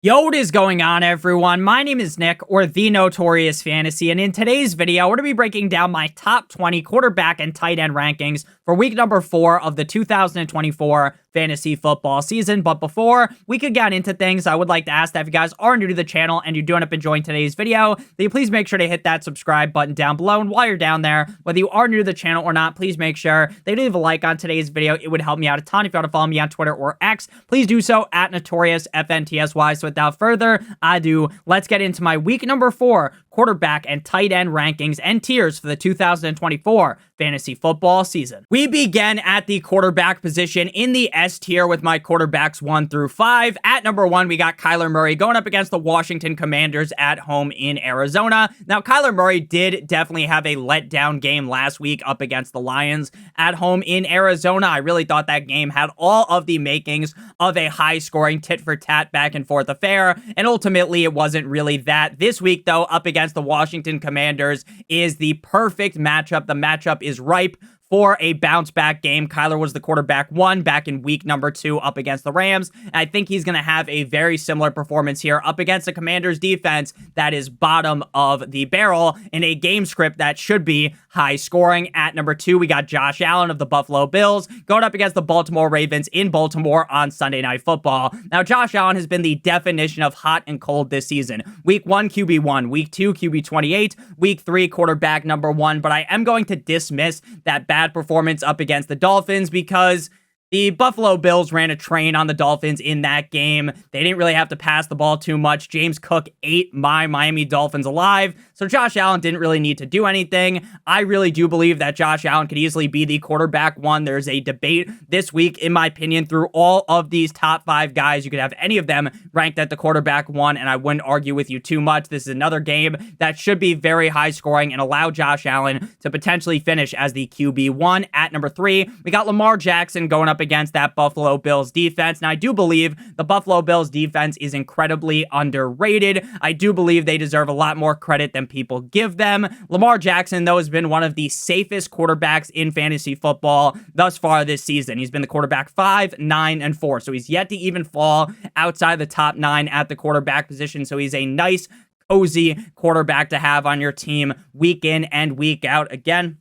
Yo, what is going on, everyone? My name is Nick, or the Notorious Fantasy, and in today's video, we're going to be breaking down my top 20 quarterback and tight end rankings for week number 4 of the 2024 fantasy football season. But before we could get into things, I would like to ask that if you guys are new to the channel and you do end up enjoying today's video, that you please make sure to hit that subscribe button down below. And while you're down there, whether you are new to the channel or not, please make sure that you leave a like on today's video. It would help me out a ton. If you want to follow me on Twitter or X, please do so at NotoriousFantasy. So without further ado, let's get into my week number 4 quarterback and tight end rankings and tiers for the 2024 fantasy football season. We begin at the quarterback position in the S tier with my quarterbacks 1 through 5. At number 1, we got Kyler Murray going up against the Washington Commanders at home in Arizona. Now, Kyler Murray did definitely have a letdown game last week up against the Lions at home in Arizona. I really thought that game had all of the makings of a high-scoring tit-for-tat back-and-forth affair, and ultimately it wasn't really that. This week, though, up against the Washington Commanders is the perfect matchup. The matchup is ripe for a bounce-back game. Kyler was the quarterback 1 back in week number 2 up against the Rams. And I think he's going to have a very similar performance here up against the Commanders defense that is bottom of the barrel in a game script that should be high scoring. At number 2, we got Josh Allen of the Buffalo Bills going up against the Baltimore Ravens in Baltimore on Sunday Night Football. Now, Josh Allen has been the definition of hot and cold this season. Week 1, QB1. Week 2, QB28. Week 3, quarterback number 1. But I am going to dismiss that bad performance up against the Dolphins because the Buffalo Bills ran a train on the Dolphins in that game. They didn't really have to pass the ball too much. James Cook ate my Miami Dolphins alive, so Josh Allen didn't really need to do anything. I really do believe that Josh Allen could easily be the quarterback 1. There's a debate this week, in my opinion, through all of these top 5 guys. You could have any of them ranked at the quarterback 1, and I wouldn't argue with you too much. This is another game that should be very high scoring and allow Josh Allen to potentially finish as the QB1. At number 3, we got Lamar Jackson going up against that Buffalo Bills defense. Now, I do believe the Buffalo Bills defense is incredibly underrated. I do believe they deserve a lot more credit than people give them. Lamar Jackson, though, has been one of the safest quarterbacks in fantasy football thus far this season. He's been the quarterback 5, 9, and 4. So he's yet to even fall outside the top 9 at the quarterback position. So he's a nice, cozy quarterback to have on your team week in and week out. Again,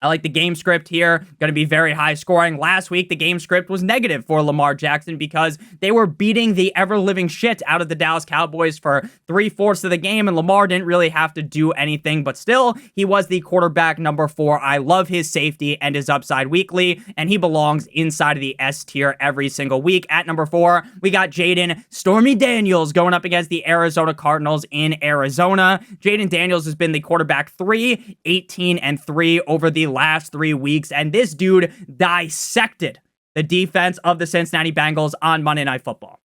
I like the game script here. Going to be very high scoring. Last week, the game script was negative for Lamar Jackson because they were beating the ever-living shit out of the Dallas Cowboys for 3/4 of the game, and Lamar didn't really have to do anything, but still, he was the quarterback number 4. I love his safety and his upside weekly, and he belongs inside of the S tier every single week. At number 4, we got Jaden Stormy Daniels going up against the Arizona Cardinals in Arizona. Jaden Daniels has been the quarterback 3, 18, and 3 over the last 3 weeks, and this dude dissected the defense of the Cincinnati Bengals on Monday Night Football.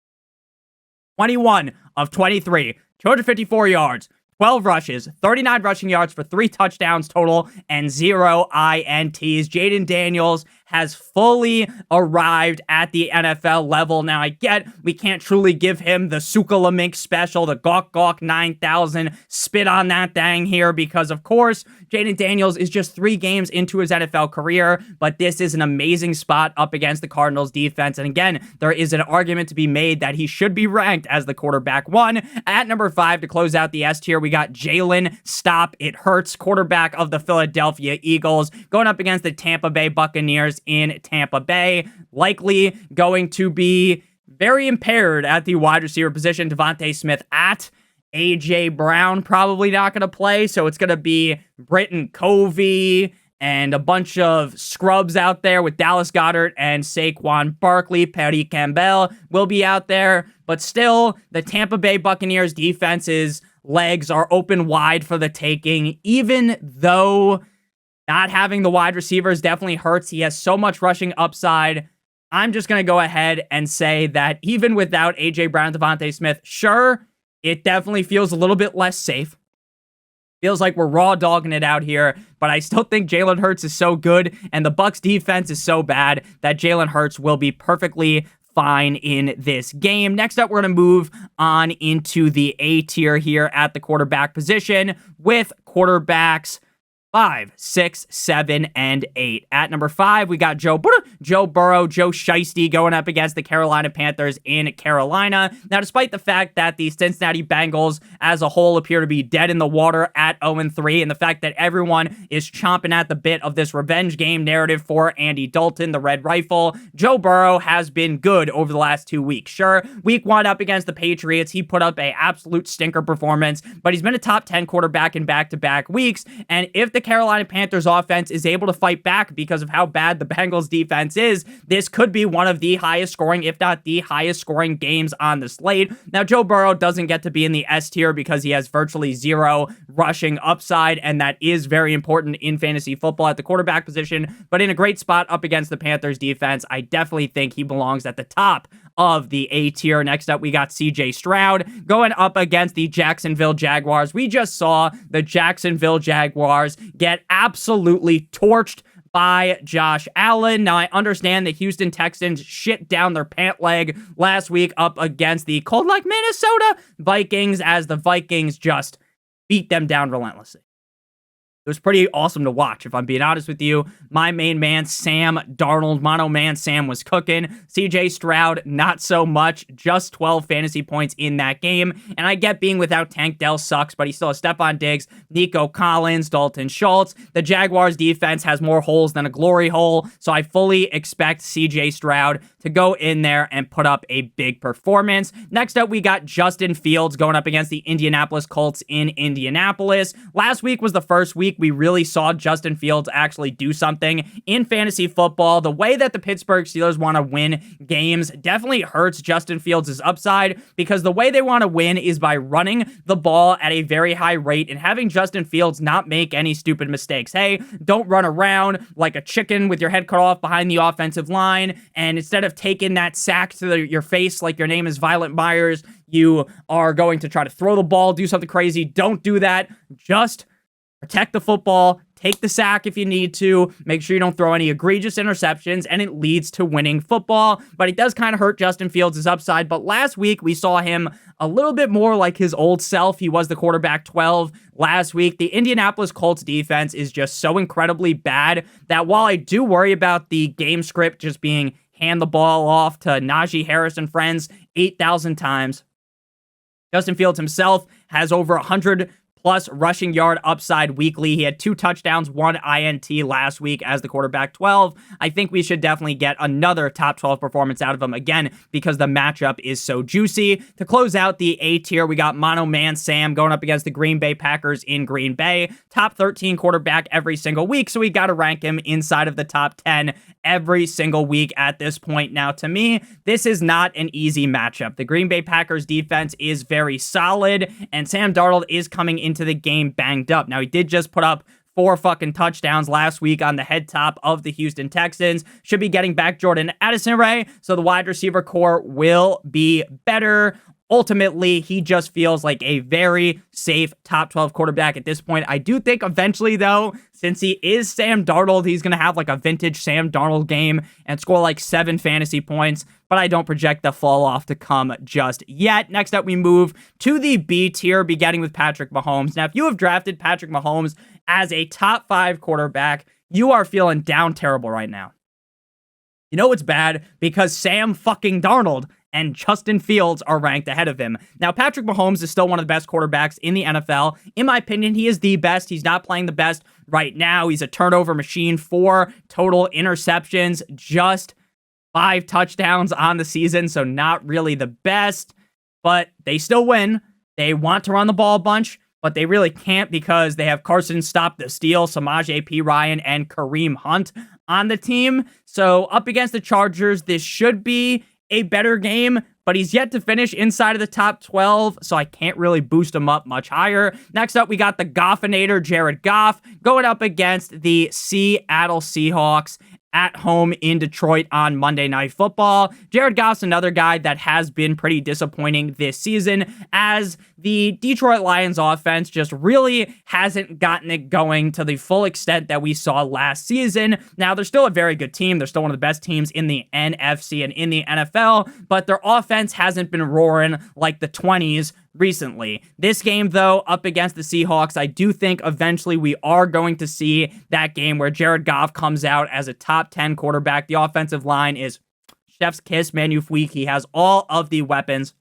21 of 23, 254 yards, 12 rushes, 39 rushing yards for 3 touchdowns total, and 0 INTs. Jaden Daniels has fully arrived at the NFL level. Now, I get we can't truly give him the Sukalamink special, the Gawk Gawk 9000 spit on that thing here, because, of course, Jaden Daniels is just 3 games into his NFL career, but this is an amazing spot up against the Cardinals defense. And again, there is an argument to be made that he should be ranked as the quarterback 1. At number 5, to close out the S tier, we got Jalen Stop It Hurts, quarterback of the Philadelphia Eagles, going up against the Tampa Bay Buccaneers in Tampa Bay. Likely going to be very impaired at the wide receiver position. Devontae Smith at A.J. Brown probably not going to play, so it's going to be Britton Covey and a bunch of scrubs out there with Dallas Goedert and Saquon Barkley. Patty Campbell will be out there, but still, the Tampa Bay Buccaneers defense's legs are open wide for the taking, even though not having the wide receivers definitely hurts. He has so much rushing upside. I'm just going to go ahead and say that even without A.J. Brown and Devontae Smith, sure, it definitely feels a little bit less safe. Feels like we're raw dogging it out here, but I still think Jalen Hurts is so good, and the Bucs defense is so bad that Jalen Hurts will be perfectly fine in this game. Next up, we're going to move on into the A tier here at the quarterback position with quarterbacks 5, 6, 7, and 8. At number 5, we got Joe Burrow, Joe Shiesty going up against the Carolina Panthers in Carolina. Now, despite the fact that the Cincinnati Bengals as a whole appear to be dead in the water at 0-3, and the fact that everyone is chomping at the bit of this revenge game narrative for Andy Dalton, the Red Rifle, Joe Burrow has been good over the last 2 weeks. Sure, week 1 up against the Patriots, he put up an absolute stinker performance, but he's been a top 10 quarterback in back-to-back weeks, and if the Carolina Panthers offense is able to fight back because of how bad the Bengals defense is, this could be one of the highest scoring, if not the highest scoring games on the slate. Now, Joe Burrow doesn't get to be in the S tier because he has virtually zero rushing upside, and that is very important in fantasy football at the quarterback position, but in a great spot up against the Panthers defense, I definitely think he belongs at the top of the A tier. Next up, we got CJ Stroud going up against the Jacksonville Jaguars. We just saw the Jacksonville Jaguars get absolutely torched by Josh Allen. Now, I understand the Houston Texans shit down their pant leg last week up against the cold like Minnesota Vikings, as the Vikings just beat them down relentlessly. It was pretty awesome to watch, if I'm being honest with you. My main man, Sam Darnold, Mono Man Sam, was cooking. CJ Stroud, not so much. Just 12 fantasy points in that game. And I get being without Tank Dell sucks, but he still has Stephon Diggs, Nico Collins, Dalton Schultz. The Jaguars defense has more holes than a glory hole, so I fully expect CJ Stroud to go in there and put up a big performance. Next up, we got Justin Fields going up against the Indianapolis Colts in Indianapolis. Last week was the first week we really saw Justin Fields actually do something in fantasy football. The way that the Pittsburgh Steelers want to win games definitely hurts Justin Fields' upside, because the way they want to win is by running the ball at a very high rate and having Justin Fields not make any stupid mistakes. Hey, don't run around like a chicken with your head cut off behind the offensive line, and instead of taking that sack to your face like your name is Violet Myers, you are going to try to throw the ball, do something crazy. Don't do that. Just protect the football, take the sack if you need to, make sure you don't throw any egregious interceptions, and it leads to winning football. But it does kind of hurt Justin Fields' upside. But last week, we saw him a little bit more like his old self. He was the quarterback 12 last week. The Indianapolis Colts defense is just so incredibly bad that while I do worry about the game script just being hand the ball off to Najee Harris and friends 8,000 times, Justin Fields himself has over 100 plus rushing yard upside weekly. He had 2 touchdowns, 1 INT last week as the quarterback 12. I think we should definitely get another top 12 performance out of him again because the matchup is so juicy. To close out the A tier, we got Mono Man Sam going up against the Green Bay Packers in Green Bay. Top 13 quarterback every single week, so we got to rank him inside of the top 10 every single week at this point. Now, to me, this is not an easy matchup. The Green Bay Packers defense is very solid, and Sam Darnold is coming into the game banged up. Now, he did just put up 4 fucking touchdowns last week on the head top of the Houston Texans. Should be getting back Jordan Addison-Ray, so the wide receiver core will be better. Ultimately, he just feels like a very safe top 12 quarterback at this point. I do think eventually, though, since he is Sam Darnold, he's going to have like a vintage Sam Darnold game and score like 7 fantasy points, but I don't project the fall off to come just yet. Next up, we move to the B tier, beginning with Patrick Mahomes. Now, if you have drafted Patrick Mahomes as a top 5 quarterback, you are feeling down terrible right now. You know it's bad because Sam fucking Darnold and Justin Fields are ranked ahead of him. Now, Patrick Mahomes is still one of the best quarterbacks in the NFL. In my opinion, he is the best. He's not playing the best right now. He's a turnover machine, 4 total interceptions, just 5 touchdowns on the season, so not really the best, but they still win. They want to run the ball a bunch, but they really can't because they have Carson Stop the Steal, Samaje Perine, and Kareem Hunt on the team. So up against the Chargers, this should be a better game, but he's yet to finish inside of the top 12, so I can't really boost him up much higher. Next up, we got the Goffinator, Jared Goff, going up against the Seattle Seahawks at home in Detroit on Monday Night Football. Jared Goff's another guy that has been pretty disappointing this season, as the Detroit Lions offense just really hasn't gotten it going to the full extent that we saw last season. Now, they're still a very good team. They're still one of the best teams in the NFC and in the NFL, but their offense hasn't been roaring like the 20s recently. This game, though, up against the Seahawks, I do think eventually we are going to see that game where Jared Goff comes out as a top 10 quarterback. The offensive line is chef's kiss, magnifique. He has all of the weapons.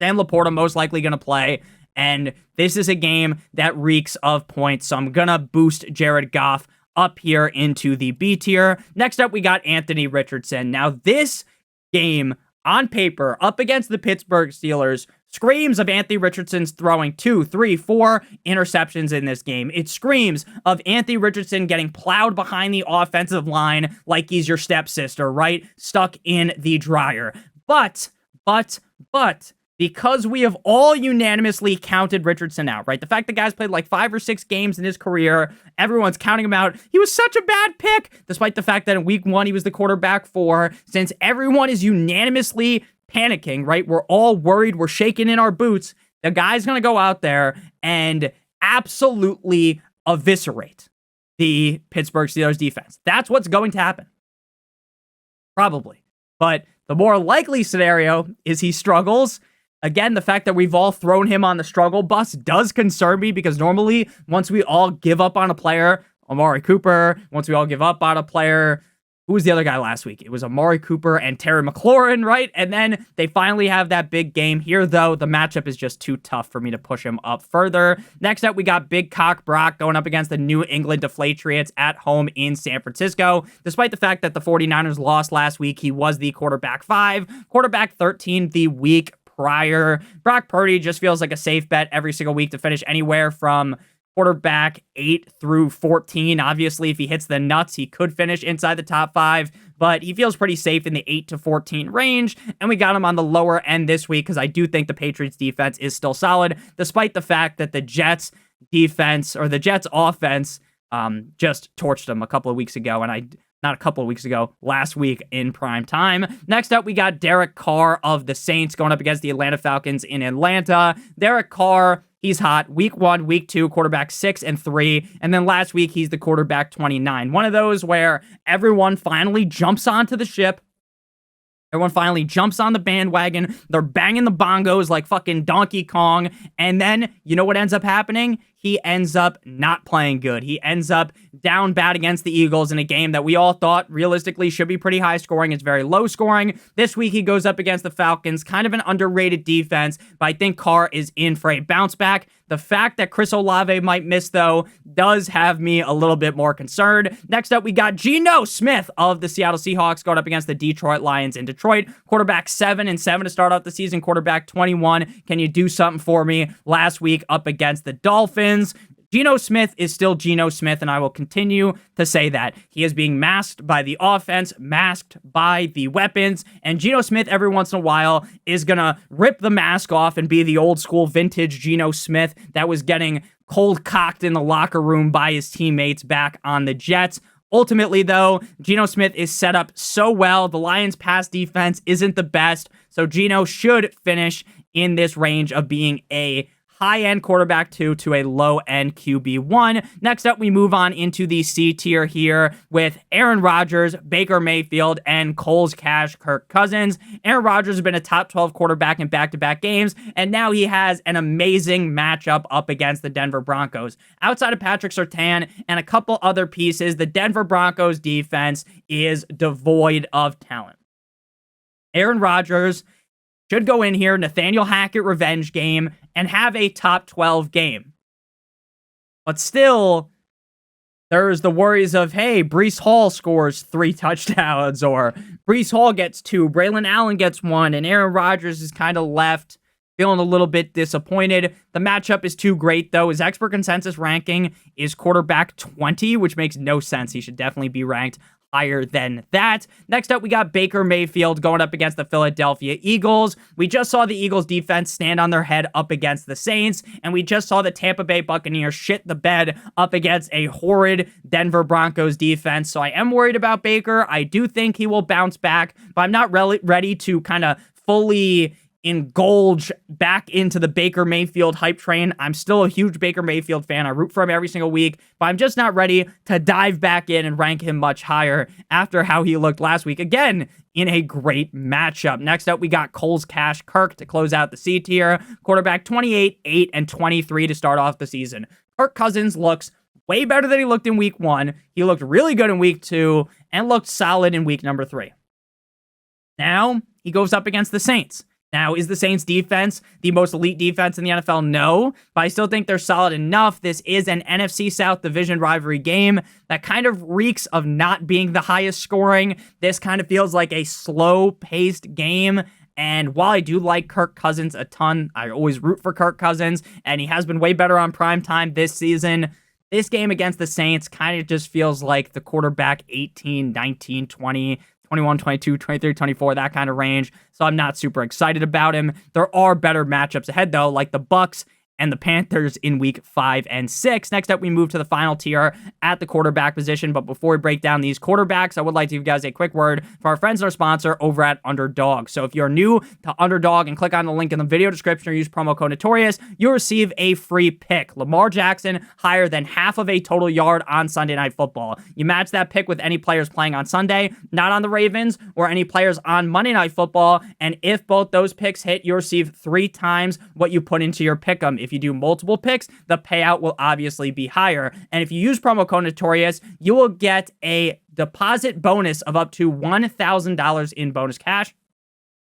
Sam Laporta most likely going to play, and this is a game that reeks of points, so I'm going to boost Jared Goff up here into the B tier. Next up, we got Anthony Richardson. Now, this game on paper up against the Pittsburgh Steelers screams of Anthony Richardson's throwing 2, 3, 4 interceptions in this game. It screams of Anthony Richardson getting plowed behind the offensive line like he's your stepsister, right? Stuck in the dryer. But, because we have all unanimously counted Richardson out, right? The fact the guy's played like 5 or 6 games in his career, everyone's counting him out. He was such a bad pick, despite the fact that in week 1, he was the quarterback 4. Since everyone is unanimously panicking, right? We're all worried. We're shaking in our boots. The guy's going to go out there and absolutely eviscerate the Pittsburgh Steelers defense. That's what's going to happen. Probably. But the more likely scenario is he struggles. Again, the fact that we've all thrown him on the struggle bus does concern me, because normally once we all give up on a player, Amari Cooper, once we all give up on a player, who was the other guy last week? It was Amari Cooper and Terry McLaurin, right? And then they finally have that big game. Here, though, the matchup is just too tough for me to push him up further. Next up, we got Big Cock Brock going up against the New England Deflatriots at home in San Francisco. Despite the fact that the 49ers lost last week, he was the quarterback 5, quarterback 13 the week prior. Brock Purdy just feels like a safe bet every single week to finish anywhere from quarterback 8 through 14. Obviously, if he hits the nuts, he could finish inside the top 5, but he feels pretty safe in the 8 to 14 range, and we got him on the lower end this week because I do think the Patriots defense is still solid, despite the fact that the Jets defense, or the Jets offense, just torched them a couple of weeks ago, and not a couple of weeks ago, last week in prime time. Next up, we got Derek Carr of the Saints going up against the Atlanta Falcons in Atlanta. Derek Carr, he's hot. Week 1, week 2, quarterback 6 and 3. And then last week, he's the quarterback 29. One of those where everyone finally jumps onto the ship. Everyone finally jumps on the bandwagon. They're banging the bongos like fucking Donkey Kong. And then, you know what ends up happening? He ends up not playing good. He ends up down bad against the Eagles in a game that we all thought realistically should be pretty high scoring. It's very low scoring. This week, he goes up against the Falcons, kind of an underrated defense, but I think Carr is in for a bounce back. The fact that Chris Olave might miss, though, does have me a little bit more concerned. Next up, we got Geno Smith of the Seattle Seahawks going up against the Detroit Lions in Detroit. Quarterback 7 and 7 to start off the season. Quarterback 21. Can you do something for me? Last week up against the Dolphins. Geno Smith is still Geno Smith, and I will continue to say that. He is being masked by the offense, masked by the weapons, and Geno Smith every once in a while is going to rip the mask off and be the old school vintage Geno Smith that was getting cold cocked in the locker room by his teammates back on the Jets. Ultimately, though, Geno Smith is set up so well. The Lions' pass defense isn't the best, so Geno should finish in this range of being a high-end quarterback 2 to a low-end QB1. Next up, we move on into the C tier here with Aaron Rodgers, Baker Mayfield, and Cole's Cash Kirk Cousins. Aaron Rodgers has been a top 12 quarterback in back-to-back games, and now he has an amazing matchup up against the Denver Broncos. Outside of Patrick Surtain and a couple other pieces, the Denver Broncos defense is devoid of talent. Aaron Rodgers should go in here, Nathaniel Hackett revenge game, and have a top 12 game. But still, there's the worries of, hey, Breece Hall scores 3 touchdowns, or Breece Hall gets 2, Braylon Allen gets 1, and Aaron Rodgers is kind of left feeling a little bit disappointed. The matchup is too great, though. His expert consensus ranking is quarterback 20, which makes no sense. He should definitely be ranked higher than that. Next up, we got Baker Mayfield going up against the Philadelphia Eagles. We just saw the Eagles defense stand on their head up against the Saints, and we just saw the Tampa Bay Buccaneers shit the bed up against a horrid Denver Broncos defense. So I am worried about Baker. I do think he will bounce back, but I'm not ready to kind of fully indulge back into the Baker Mayfield hype train. I'm still a huge Baker Mayfield fan. I root for him every single week, but I'm just not ready to dive back in and rank him much higher after how he looked last week. Again, in a great matchup. Next up, we got Coles Cash Kirk to close out the C tier. Quarterback 28, 8, and 23 to start off the season. Kirk Cousins looks way better than he looked in week 1. He looked really good in week 2 and looked solid in week number 3. Now, he goes up against the Saints. Now, is the Saints defense the most elite defense in the NFL? No, but I still think they're solid enough. This is an NFC South division rivalry game that kind of reeks of not being the highest scoring. This kind of feels like a slow-paced game. And while I do like Kirk Cousins a ton, I always root for Kirk Cousins, and he has been way better on primetime this season. This game against the Saints kind of just feels like the quarterback 18, 19, 20, 21, 22, 23, 24, that kind of range. So I'm not super excited about him. There are better matchups ahead, though, like the Bucs and the Panthers in week 5 and 6. Next up, we move to the final tier at the quarterback position. But before we break down these quarterbacks, I would like to give you guys a quick word for our friends and our sponsor over at Underdog. So if you're new to Underdog and click on the link in the video description or use promo code Notorious, you'll receive a free pick. Lamar Jackson higher than half of a total yard on Sunday Night Football. You match that pick with any players playing on Sunday, not on the Ravens, or any players on Monday Night Football. And if both those picks hit, you'll receive 3 times what you put into your pick'em. If you do multiple picks, the payout will obviously be higher. And if you use promo code Notorious, you will get a deposit bonus of up to $1,000 in bonus cash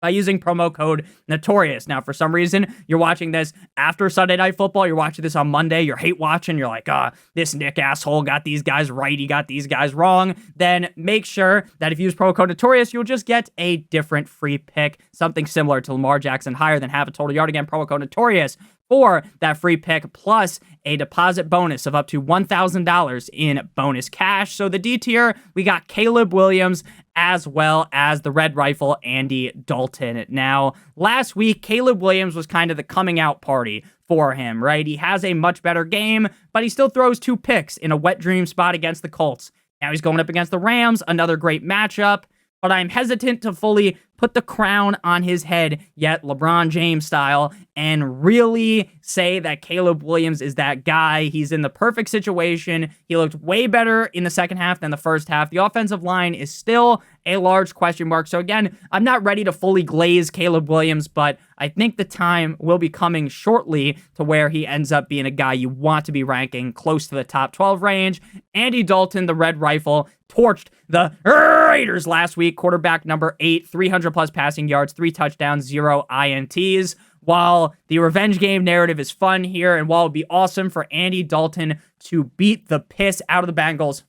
by using promo code Notorious. Now, for some reason, you're watching this after Sunday Night Football. You're watching this on Monday. You're hate watching. You're like, this Nick asshole got these guys right. He got these guys wrong. Then make sure that if you use promo code Notorious, you'll just get a different free pick, something similar to Lamar Jackson higher than half a total yard. Again, promo code Notorious for that free pick, plus a deposit bonus of up to $1,000 in bonus cash. So the D tier, we got Caleb Williams as well as the Red Rifle, Andy Dalton. Now, last week, Caleb Williams was kind of the coming out party for him, right? He has a much better game, but he still throws 2 picks in a wet dream spot against the Colts. Now he's going up against the Rams, another great matchup, but I'm hesitant to fully put the crown on his head yet, LeBron James style, and really say that Caleb Williams is that guy. He's in the perfect situation. He looked way better in the second half than the first half. The offensive line is still a large question mark. So again, I'm not ready to fully glaze Caleb Williams, but I think the time will be coming shortly to where he ends up being a guy you want to be ranking close to the top 12 range. Andy Dalton, the Red Rifle, torched the Raiders last week. Quarterback number 8, 300 plus passing yards, 3 touchdowns, 0 INTs. While the revenge game narrative is fun here, and while it would be awesome for Andy Dalton to beat the piss out of the Bengals,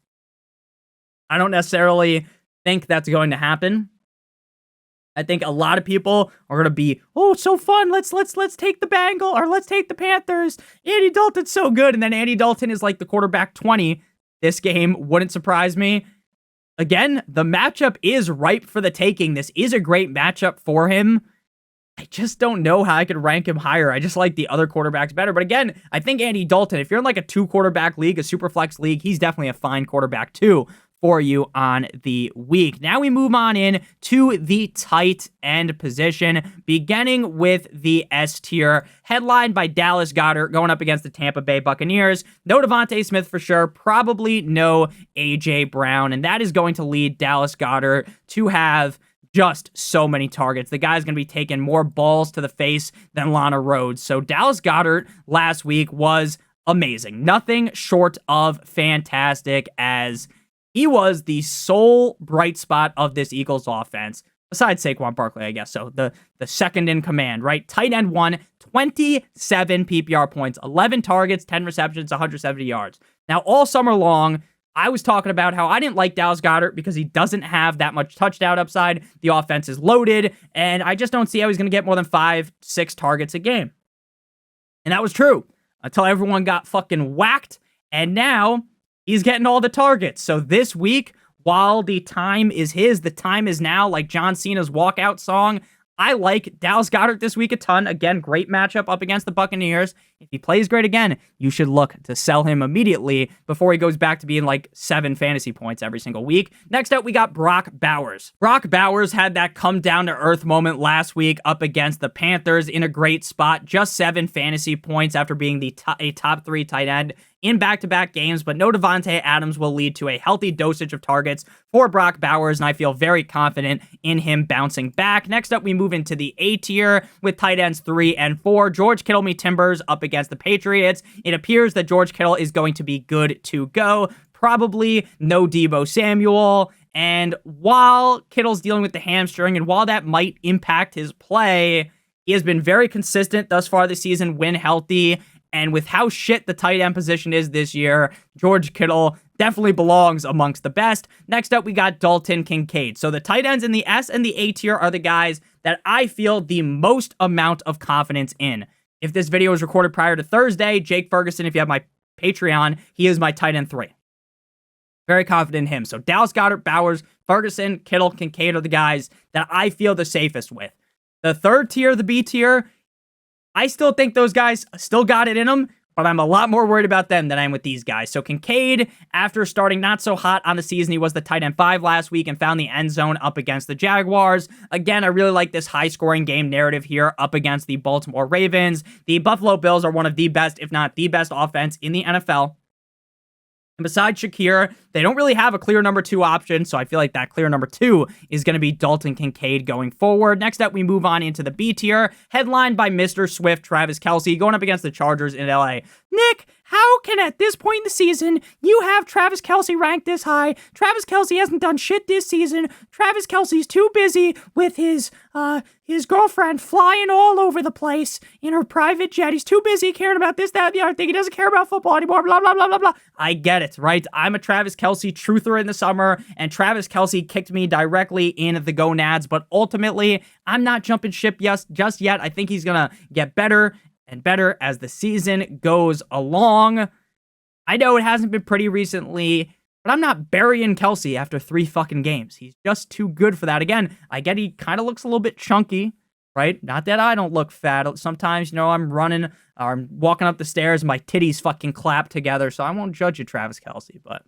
I don't necessarily think that's going to happen. I think a lot of people are going to be, oh, so fun. Let's take the Bengals, or let's take the Panthers. Andy Dalton's so good. And then Andy Dalton is like the quarterback 20. This game wouldn't surprise me. Again, the matchup is ripe for the taking. This is a great matchup for him. I just don't know how I could rank him higher. I just like the other quarterbacks better. But again, I think Andy Dalton, if you're in like a 2-quarterback league, a super flex league, he's definitely a fine quarterback too for you on the week. Now we move on in to the tight end position, beginning with the S tier, headlined by Dallas Goedert going up against the Tampa Bay Buccaneers. No Devontae Smith for sure, probably no A.J. Brown, and that is going to lead Dallas Goedert to have just so many targets. The guy's going to be taking more balls to the face than Lana Rhodes. So Dallas Goedert last week was amazing. Nothing short of fantastic, as he was the sole bright spot of this Eagles offense, besides Saquon Barkley, I guess. So the second in command, right? Tight end 1, 27 PPR points, 11 targets, 10 receptions, 170 yards. Now, all summer long, I was talking about how I didn't like Dallas Goedert because he doesn't have that much touchdown upside. The offense is loaded, and I just don't see how he's going to get more than 5-6 targets a game. And that was true until everyone got fucking whacked, and now he's getting all the targets. So this week, while the time is his, the time is now, like John Cena's walkout song, I like Dallas Goedert this week a ton. Again, great matchup up against the Buccaneers. If he plays great again, you should look to sell him immediately before he goes back to being like 7 fantasy points every single week. Next up, we got Brock Bowers. Brock Bowers had that come down to earth moment last week up against the Panthers in a great spot. Just 7 fantasy points after being a top 3 tight end in back-to-back games, but no Devontae Adams will lead to a healthy dosage of targets for Brock Bowers, and I feel very confident in him bouncing back. Next up, we move into the A tier with tight ends 3 and 4. George Kittle me Timbers up against the Patriots. It appears that George Kittle is going to be good to go. Probably no Deebo Samuel. And while Kittle's dealing with the hamstring, and while that might impact his play, he has been very consistent thus far this season when healthy. And with how shit the tight end position is this year, George Kittle definitely belongs amongst the best. Next up, we got Dalton Kincaid. So the tight ends in the S and the A tier are the guys that I feel the most amount of confidence in. If this video was recorded prior to Thursday, Jake Ferguson, if you have my Patreon, he is my tight end 3. Very confident in him. So Dallas Goedert, Bowers, Ferguson, Kittle, Kincaid are the guys that I feel the safest with. The third tier, the B tier, I still think those guys still got it in them, but I'm a lot more worried about them than I am with these guys. So Kincaid, after starting not so hot on the season, he was the tight end 5 last week and found the end zone up against the Jaguars. Again, I really like this high-scoring game narrative here up against the Baltimore Ravens. The Buffalo Bills are one of the best, if not the best offense in the NFL. And besides Shakir, they don't really have a clear number 2 option, so I feel like that clear number 2 is going to be Dalton Kincaid going forward. Next up, we move on into the B tier, headlined by Mr. Swift, Travis Kelce, going up against the Chargers in LA. Nick, how can at this point in the season you have Travis Kelce ranked this high? Travis Kelce hasn't done shit this season. Travis Kelce's too busy with his girlfriend flying all over the place in her private jet. He's too busy caring about this, that, and the other thing. He doesn't care about football anymore, blah, blah, blah, blah, blah. I get it, right? I'm a Travis Kelce truther in the summer, and Travis Kelce kicked me directly in the gonads, but ultimately, I'm not jumping ship just yet. I think he's going to get better and better as the season goes along. I know it hasn't been pretty recently, but I'm not burying Kelce after 3 fucking games. He's just too good for that. Again, I get he kind of looks a little bit chunky, right? Not that I don't look fat. Sometimes, I'm running or I'm walking up the stairs and my titties fucking clap together, so I won't judge you, Travis Kelce, but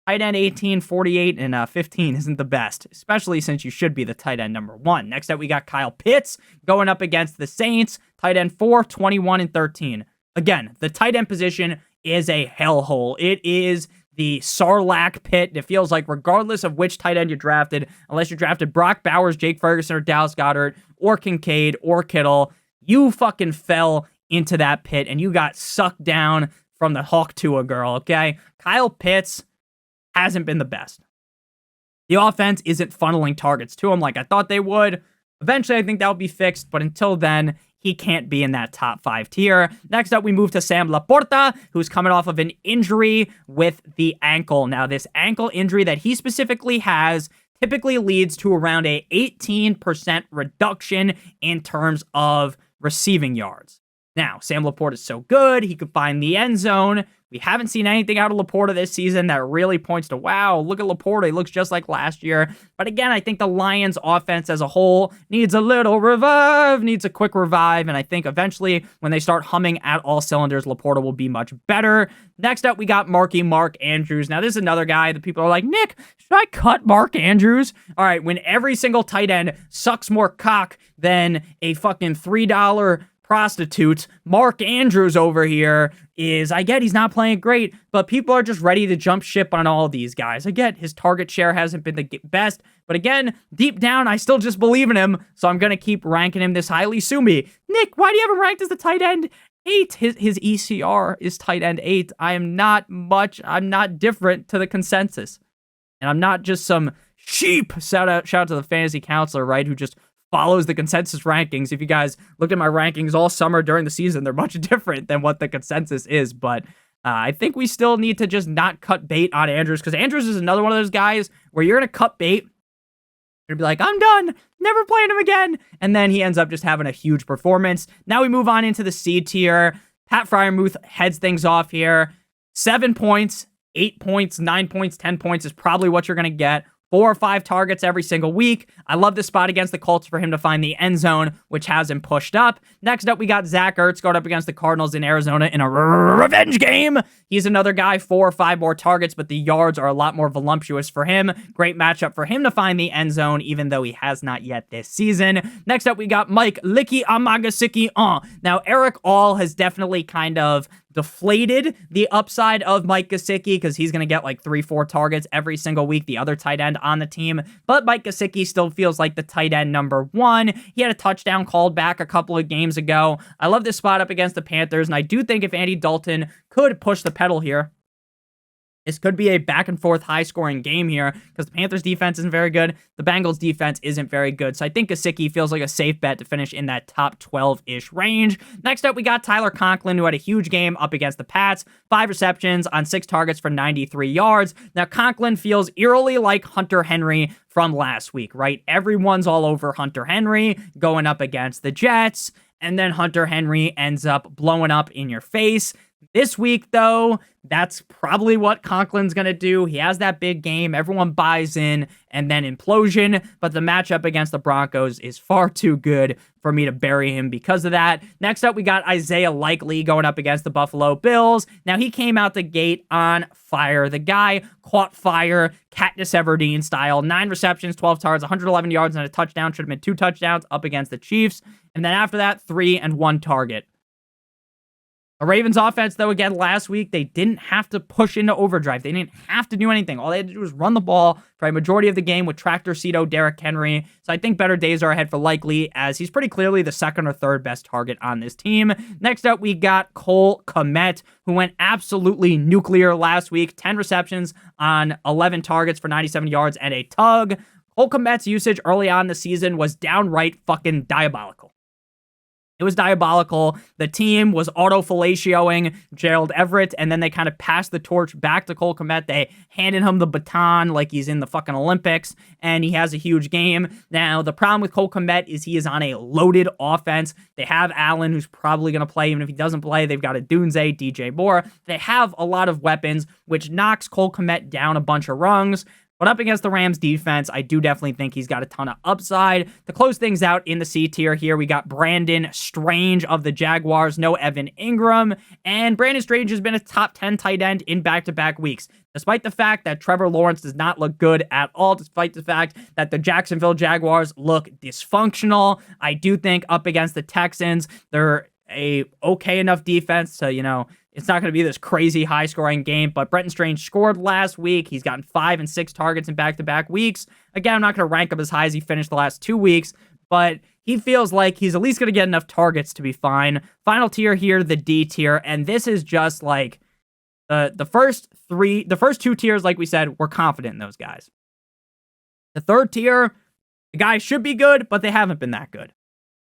tight end 18, 48, and 15 isn't the best, especially since you should be the tight end number 1. Next up, we got Kyle Pitts going up against the Saints. Tight end 4, 21, and 13. Again, the tight end position is a hellhole. It is the Sarlacc pit. It feels like regardless of which tight end you drafted, unless you drafted Brock Bowers, Jake Ferguson, or Dallas Goedert, or Kincaid, or Kittle, you fucking fell into that pit and you got sucked down from the Hawk Tua girl, okay? Kyle Pitts hasn't been the best. The offense isn't funneling targets to him like I thought they would. Eventually, I think that'll be fixed, but until then, he can't be in that top 5 tier. Next up, we move to Sam Laporta, who's coming off of an injury with the ankle. Now, this ankle injury that he specifically has typically leads to around a 18% reduction in terms of receiving yards. Now, Sam Laporta is so good, he could find the end zone. We haven't seen anything out of Laporta this season that really points to, wow, look at Laporta. He looks just like last year. But again, I think the Lions offense as a whole needs a little revive, needs a quick revive. And I think eventually when they start humming at all cylinders, Laporta will be much better. Next up, we got Mark Andrews. Now, this is another guy that people are like, Nick, should I cut Mark Andrews? All right, when every single tight end sucks more cock than a fucking $3 prostitute, Mark Andrews over here I get he's not playing great, but people are just ready to jump ship on all these guys. I get his target share hasn't been the best, but again, deep down, I still just believe in him, so I'm going to keep ranking him this highly. Sue me. Nick, why do you have him ranked as the tight end 8? His ECR is tight end 8. I'm not different to the consensus. And I'm not just some sheep. Shout out to the fantasy counselor, right, who just follows the consensus rankings. If you guys looked at my rankings all summer during the season, they're much different than what the consensus is. But I think we still need to just not cut bait on Andrews, because Andrews is another one of those guys where you're going to cut bait. You're going to be like, I'm done, never playing him again. And then he ends up just having a huge performance. Now we move on into the C tier. Pat Freiermuth heads things off here. 7 points, 8 points, 9 points, 10 points is probably what you're going to get. 4 or 5 targets every single week. I love this spot against the Colts for him to find the end zone, which has him pushed up. Next up, we got Zach Ertz going up against the Cardinals in Arizona in a revenge game. He's another guy, 4 or 5 more targets, but the yards are a lot more voluptuous for him. Great matchup for him to find the end zone, even though he has not yet this season. Next up, we got Mike Licky Amagasiki. Now, Eric All has definitely kind of deflated the upside of Mike Gesicki because he's going to get like 3-4 targets every single week, the other tight end on the team. But Mike Gesicki still feels like the tight end number 1. He had a touchdown called back a couple of games ago. I love this spot up against the Panthers, and I do think if Andy Dalton could push the pedal here, this could be a back-and-forth high-scoring game here because the Panthers' defense isn't very good. The Bengals' defense isn't very good. So I think Gesicki feels like a safe bet to finish in that top 12-ish range. Next up, we got Tyler Conklin, who had a huge game up against the Pats. 5 receptions on 6 targets for 93 yards. Now, Conklin feels eerily like Hunter Henry from last week, right? Everyone's all over Hunter Henry going up against the Jets, and then Hunter Henry ends up blowing up in your face. This week, though, that's probably what Conklin's going to do. He has that big game. Everyone buys in, and then implosion. But the matchup against the Broncos is far too good for me to bury him because of that. Next up, we got Isaiah Likely going up against the Buffalo Bills. Now, he came out the gate on fire. The guy caught fire, Katniss Everdeen style. 9 receptions, 12 targets, 111 yards, and a touchdown. Should have been 2 touchdowns up against the Chiefs. And then after that, 3 and 1 target. The Ravens offense, though, again, last week, they didn't have to push into overdrive. They didn't have to do anything. All they had to do was run the ball for a majority of the game with Tractor Cedo, Derrick Henry. So I think better days are ahead for Likely, as he's pretty clearly the 2nd or 3rd best target on this team. Next up, we got Cole Kmet, who went absolutely nuclear last week. 10 receptions on 11 targets for 97 yards and a tug. Cole Kmet's usage early on in the season was downright fucking diabolical. It was diabolical. The team was auto-fellatioing Gerald Everett, and then they kind of passed the torch back to Cole Kmet. They handed him the baton like he's in the fucking Olympics, and he has a huge game. Now, the problem with Cole Kmet is he is on a loaded offense. They have Allen, who's probably going to play. Even if he doesn't play, they've got a Dunze, DJ Moore. They have a lot of weapons, which knocks Cole Kmet down a bunch of rungs. But up against the Rams defense, I do definitely think he's got a ton of upside. To close things out in the C tier here, we got Brandon Strange of the Jaguars, no Evan Ingram. And Brandon Strange has been a top 10 tight end in back-to-back weeks. Despite the fact that Trevor Lawrence does not look good at all, despite the fact that the Jacksonville Jaguars look dysfunctional, I do think up against the Texans, they're a okay enough defense to, it's not going to be this crazy high-scoring game, but Brenton Strange scored last week. He's gotten 5 and 6 targets in back-to-back weeks. Again, I'm not going to rank him as high as he finished the last 2 weeks, but he feels like he's at least going to get enough targets to be fine. Final tier here, the D tier, and this is just like the first 2 tiers, like we said, we're confident in those guys. The 3rd tier, the guys should be good, but they haven't been that good.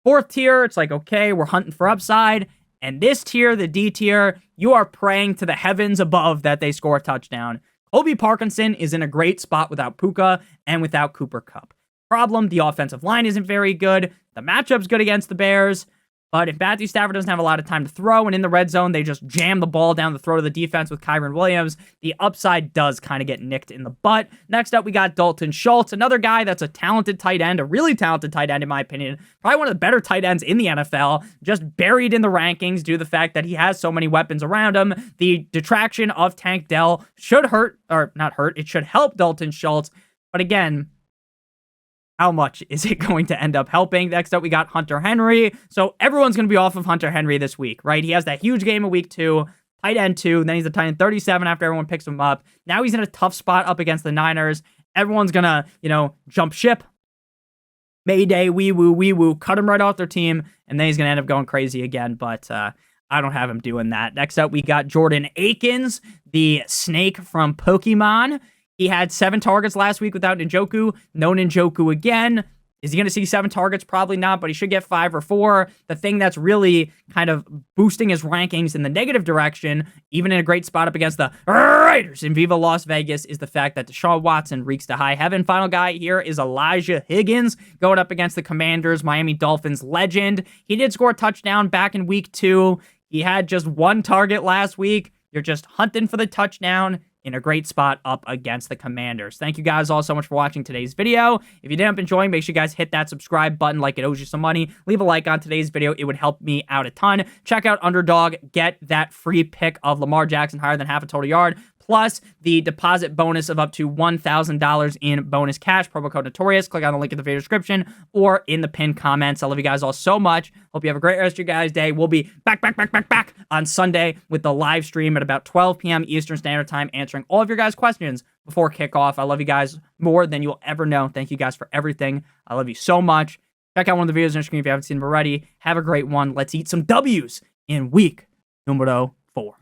4th tier, it's like, okay, we're hunting for upside. And this tier, the D tier, you are praying to the heavens above that they score a touchdown. Colby Parkinson is in a great spot without Puka and without Cooper Kupp. Problem, the offensive line isn't very good. The matchup's good against the Bears. But if Matthew Stafford doesn't have a lot of time to throw, and in the red zone, they just jam the ball down the throat of the defense with Kyren Williams, the upside does kind of get nicked in the butt. Next up, we got Dalton Schultz, another guy that's a talented tight end, a really talented tight end, in my opinion. Probably one of the better tight ends in the NFL, just buried in the rankings due to the fact that he has so many weapons around him. The detraction of Tank Dell should it should help Dalton Schultz. But again, how much is it going to end up helping? Next up, we got Hunter Henry. So everyone's going to be off of Hunter Henry this week, right? He has that huge game of week 2, tight end 2, then he's a tight end 37 after everyone picks him up. Now he's in a tough spot up against the Niners. Everyone's going to, jump ship. Mayday, wee woo, cut him right off their team, and then he's going to end up going crazy again, but I don't have him doing that. Next up, we got Jordan Akins, the snake from Pokemon. He had 7 targets last week without Njoku. No Njoku again. Is he going to see 7 targets? Probably not, but he should get 5 or 4. The thing that's really kind of boosting his rankings in the negative direction, even in a great spot up against the Raiders in Viva Las Vegas, is the fact that Deshaun Watson reeks to high heaven. Final guy here is Elijah Higgins going up against the Commanders, Miami Dolphins legend. He did score a touchdown back in week 2. He had just 1 target last week. You're just hunting for the touchdown. in a great spot up against the Commanders. Thank you guys all so much for watching today's video. If you did end up enjoying, make sure you guys hit that subscribe button like it owes you some money. Leave a like on today's video. It would help me out a ton. Check out Underdog. Get that free pick of Lamar Jackson higher than half a total yard, plus the deposit bonus of up to $1,000 in bonus cash. Promo code Notorious. Click on the link in the video description or in the pinned comments. I love you guys all so much. Hope you have a great rest of your guys' day. We'll be back on Sunday with the live stream at about 12 p.m. Eastern Standard Time, answering all of your guys' questions before kickoff. I love you guys more than you'll ever know. Thank you guys for everything. I love you so much. Check out one of the videos on the screen if you haven't seen them already. Have a great one. Let's eat some W's in week numero 4.